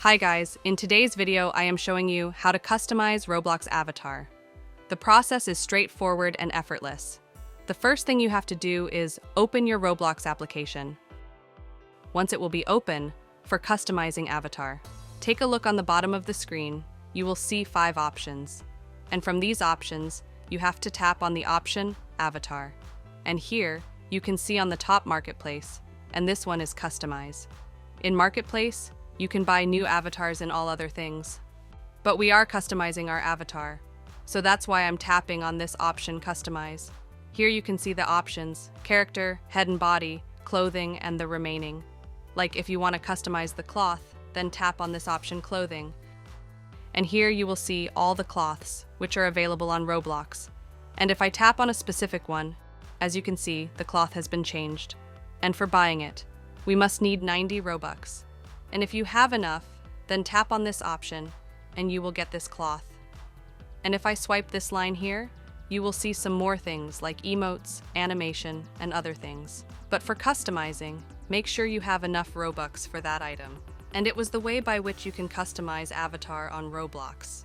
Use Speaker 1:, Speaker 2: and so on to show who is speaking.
Speaker 1: Hi guys, in today's video I am showing you how to customize Roblox avatar. The process is straightforward and effortless. The first thing you have to do is open your Roblox application. Once it will be open, for customizing avatar, take a look on the bottom of the screen. You will see 5 options. And from these options, you have to tap on the option Avatar. And here, you can see on the top Marketplace, and this one is Customize. In Marketplace, you can buy new avatars and all other things. But we are customizing our avatar, so that's why I'm tapping on this option Customize. Here you can see the options: character, head and body, clothing, and the remaining. Like if you want to customize the cloth, then tap on this option Clothing. And here you will see all the cloths, which are available on Roblox. And if I tap on a specific one, as you can see, the cloth has been changed. And for buying it, we must need 90 Robux. And if you have enough, then tap on this option, and you will get this cloth. And if I swipe this line here, you will see some more things like emotes, animation, and other things. But for customizing, make sure you have enough Robux for that item. And it was the way by which you can customize avatar on Roblox.